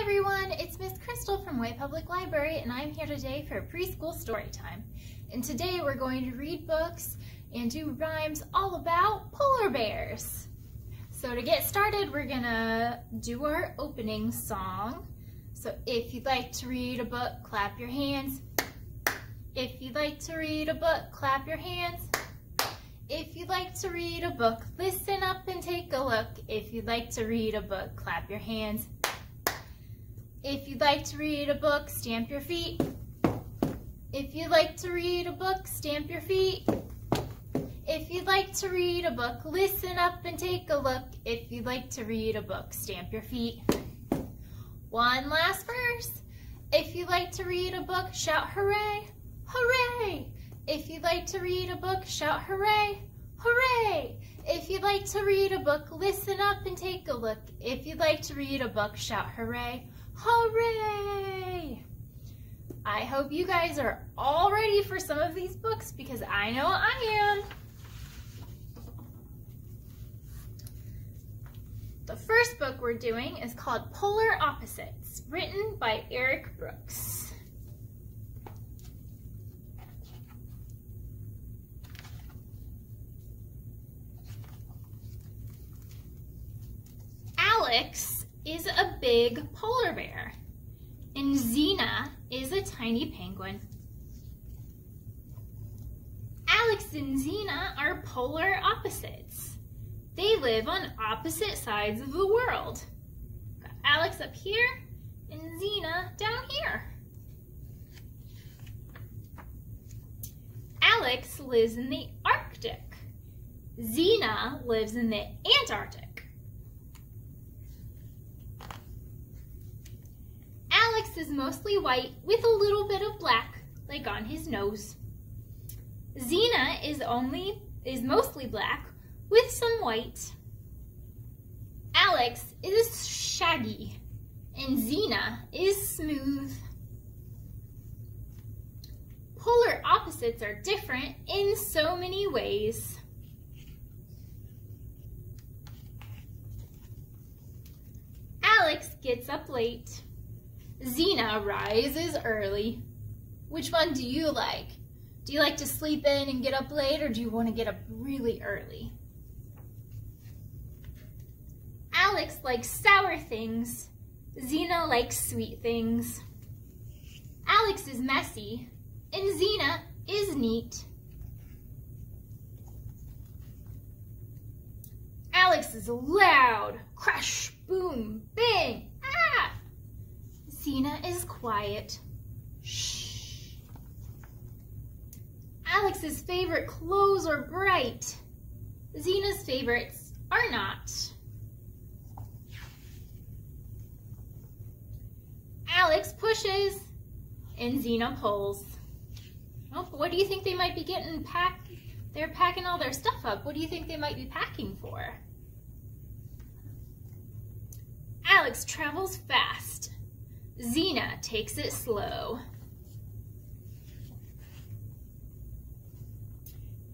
everyone, it's Miss Crystal from Way Public Library, and I'm here today for Preschool Storytime. And today we're going to read books and do rhymes all about polar bears. So to get started, we're gonna do our opening song. So if you'd like to read a book, clap your hands. If you'd like to read a book, clap your hands. If you'd like to read a book, listen up and take a look. If you'd like to read a book, clap your hands. If you'd like to read a book, stamp your feet. If you'd like to read a book, stamp your feet. If you'd like to read a book, listen up and take a look. If you'd like to read a book, stamp your feet. One last verse. If you'd like to read a book, shout hooray, hooray. If you'd like to read a book, shout hooray, hooray. If you'd like to read a book, listen up and take a look. If you'd like to read a book, shout hooray, hooray. I hope you guys are all ready for some of these books because I know I am. The first book we're doing is called Polar Opposites, written by Eric Brooks. Alex is a big polar bear, and Xena is a tiny penguin. Alex and Xena are polar opposites. They live on opposite sides of the world. Got Alex up here and Xena down here. Alex lives in the Arctic. Xena lives in the Antarctic. Alex is mostly white with a little bit of black, like on his nose. Xena is mostly black with some white. Alex is shaggy and Xena is smooth. Polar opposites are different in so many ways. Alex gets up late. Xena rises early. Which one do you like? Do you like to sleep in and get up late, or do you want to get up really early? Alex likes sour things. Xena likes sweet things. Alex is messy, and Xena is neat. Alex is loud. Crash, boom, bang, ah! Xena is quiet. Shh. Alex's favorite clothes are bright. Xena's favorites are not. Alex pushes and Xena pulls. Oh, what do you think they might be getting packed? They're packing all their stuff up. What do you think they might be packing for? Alex travels fast. Xena takes it slow.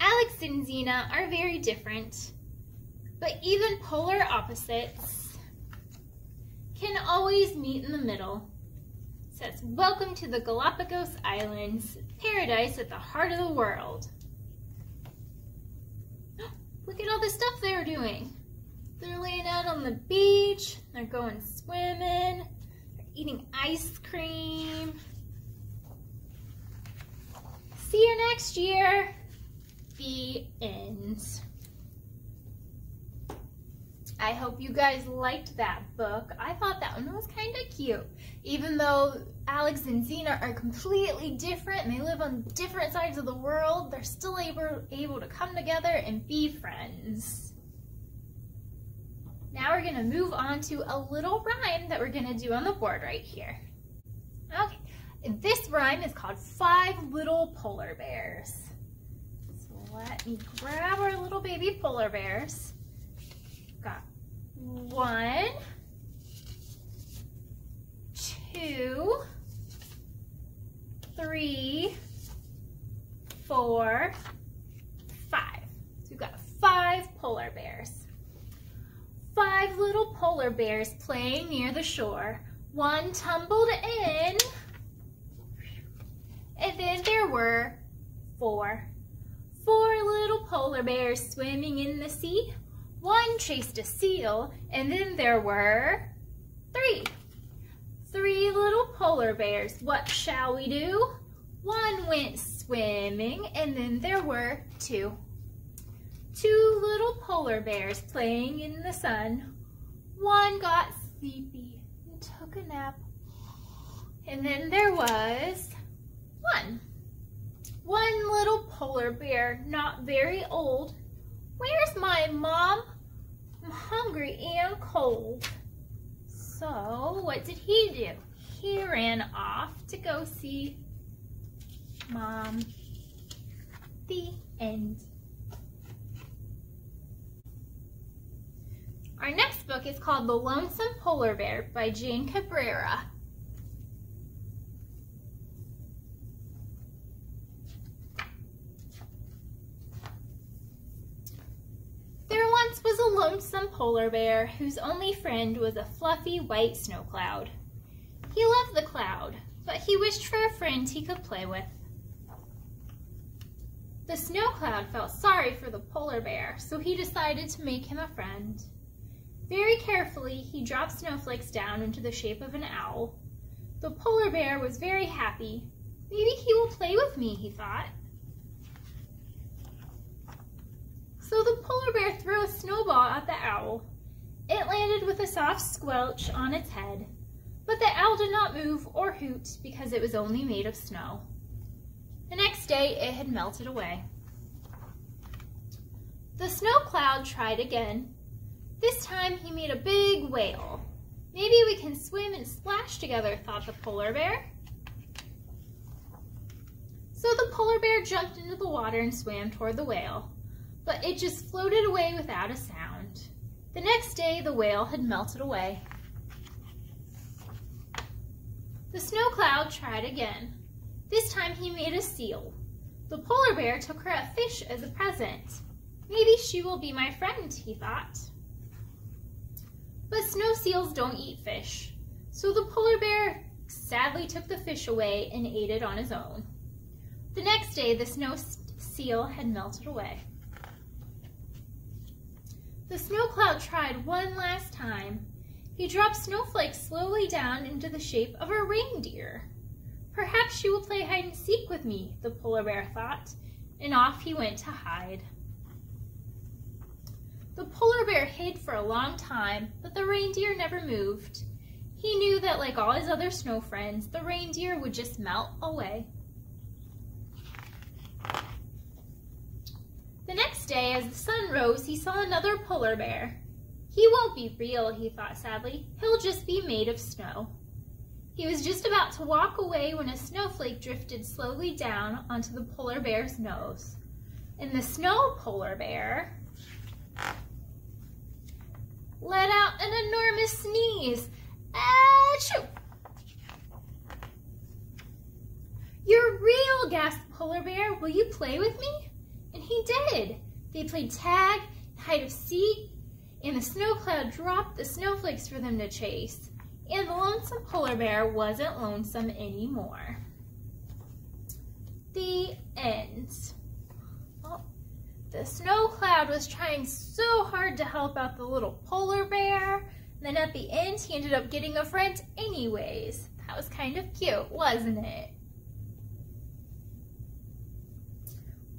Alex and Xena are very different, but even polar opposites can always meet in the middle. It says, welcome to the Galapagos Islands, paradise at the heart of the world. Look at all the stuff they're doing. They're laying out on the beach, they're going swimming, eating ice cream. See you next year. The end. I hope you guys liked that book. I thought that one was kind of cute. Even though Alex and Xena are completely different and they live on different sides of the world, they're still able to come together and be friends. Now we're gonna move on to a little rhyme that we're gonna do on the board right here. Okay, this rhyme is called 5 Little Polar Bears. So let me grab our little baby polar bears. Got 1, 2, 3, 4, 5. So we've got 5 polar bears. 5 little polar bears playing near the shore. One tumbled in, and then there were 4. 4 little polar bears swimming in the sea. One chased a seal, and then there were 3. 3 little polar bears. What shall we do? One went swimming, and then there were 2. 2 little polar bears playing in the sun. One got sleepy and took a nap, and then there was 1. 1 little polar bear, not very old. Where's my mom? I'm hungry and cold. So what did he do? He ran off to go see Mom. The end. Our next book is called The Lonesome Polar Bear by Jane Cabrera. There once was a lonesome polar bear whose only friend was a fluffy white snow cloud. He loved the cloud, but he wished for a friend he could play with. The snow cloud felt sorry for the polar bear, so he decided to make him a friend. Very carefully, he dropped snowflakes down into the shape of an owl. The polar bear was very happy. Maybe he will play with me, he thought. So the polar bear threw a snowball at the owl. It landed with a soft squelch on its head, but the owl did not move or hoot because it was only made of snow. The next day, it had melted away. The snow cloud tried again. This time, he made a big whale. Maybe we can swim and splash together, thought the polar bear. So the polar bear jumped into the water and swam toward the whale, but it just floated away without a sound. The next day, the whale had melted away. The snow cloud tried again. This time he made a seal. The polar bear took her a fish as a present. Maybe she will be my friend, he thought. But snow seals don't eat fish, so the polar bear sadly took the fish away and ate it on his own. The next day, the snow seal had melted away. The snow cloud tried one last time. He dropped snowflakes slowly down into the shape of a reindeer. Perhaps she will play hide and seek with me, the polar bear thought, and off he went to hide. The polar bear hid for a long time, but the reindeer never moved. He knew that, like all his other snow friends, the reindeer would just melt away. The next day, as the sun rose, he saw another polar bear. He won't be real, he thought sadly. He'll just be made of snow. He was just about to walk away when a snowflake drifted slowly down onto the polar bear's nose. And the snow polar bear let out an enormous sneeze. Achoo! You're real, gasped the polar bear. Will you play with me? And he did. They played tag, hide and seek, and the snow cloud dropped the snowflakes for them to chase. And the lonesome polar bear wasn't lonesome anymore. The end. Well, the snow cloud was trying so hard to help out the little polar bear. Then at the end, he ended up getting a friend anyways. That was kind of cute, wasn't it?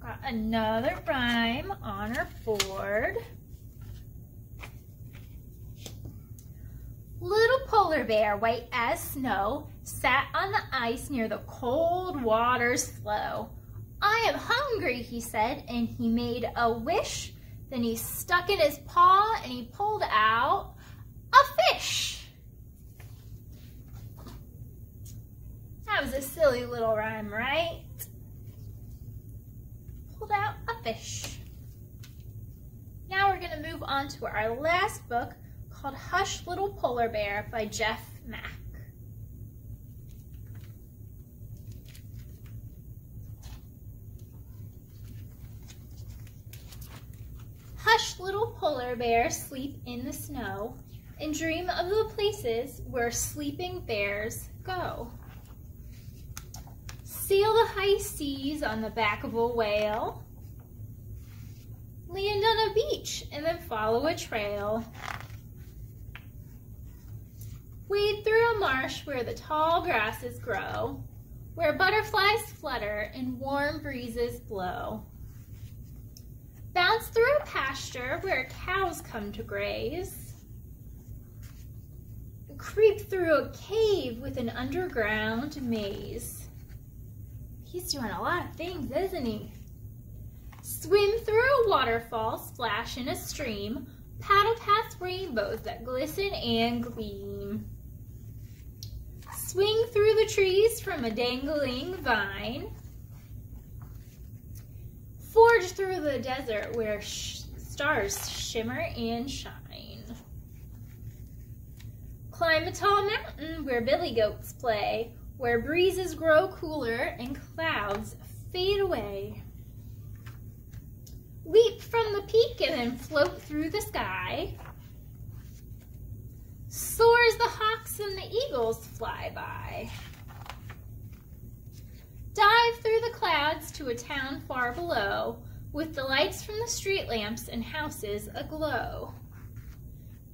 Got another rhyme on our board. Little polar bear, white as snow, sat on the ice near the cold water's flow. I am hungry, he said, and he made a wish. Then he stuck in his paw and he pulled out a fish. That was a silly little rhyme, right? Pulled out a fish. Now we're going to move on to our last book, called Hush, Little Polar Bear by Jeff Mack. Hush, little polar bear, sleep in the snow. and dream of the places where sleeping bears go. Sail the high seas on the back of a whale. Land on a beach and then follow a trail. Wade through a marsh where the tall grasses grow, where butterflies flutter and warm breezes blow. Bounce through a pasture where cows come to graze. Creep through a cave with an underground maze. He's doing a lot of things, isn't he? Swim through a waterfall, splash in a stream, paddle past rainbows that glisten and gleam. Swing through the trees from a dangling vine. Forge through the desert where stars shimmer and shine. Climb a tall mountain where billy goats play, where breezes grow cooler and clouds fade away. Leap from the peak and then float through the sky. Soar as the hawks and the eagles fly by. Dive through the clouds to a town far below, with the lights from the street lamps and houses aglow.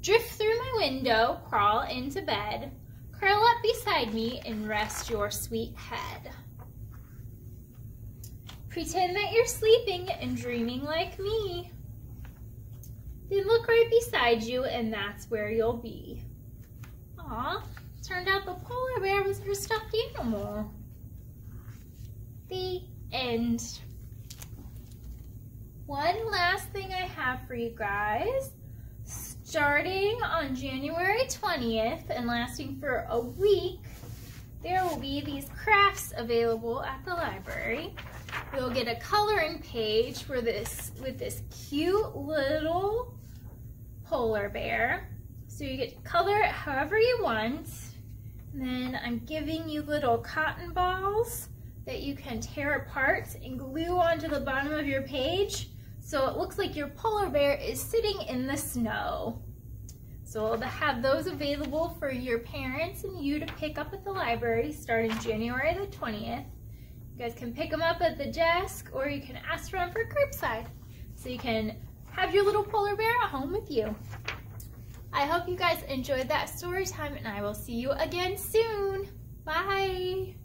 Drift through my window, crawl into bed, curl up beside me and rest your sweet head. Pretend that you're sleeping and dreaming like me. Then look right beside you and that's where you'll be. Aw, turned out the polar bear was her stuffed animal. The end. One last thing I have for you guys. Starting on January 20th and lasting for a week, there will be these crafts available at the library. You'll get a coloring page for this with this cute little polar bear. So you get to color it however you want. And then I'm giving you little cotton balls that you can tear apart and glue onto the bottom of your page so it looks like your polar bear is sitting in the snow. So we'll have those available for your parents and you to pick up at the library starting January the 20th. You guys can pick them up at the desk or you can ask for them for curbside. So you can have your little polar bear at home with you. I hope you guys enjoyed that story time and I will see you again soon. Bye.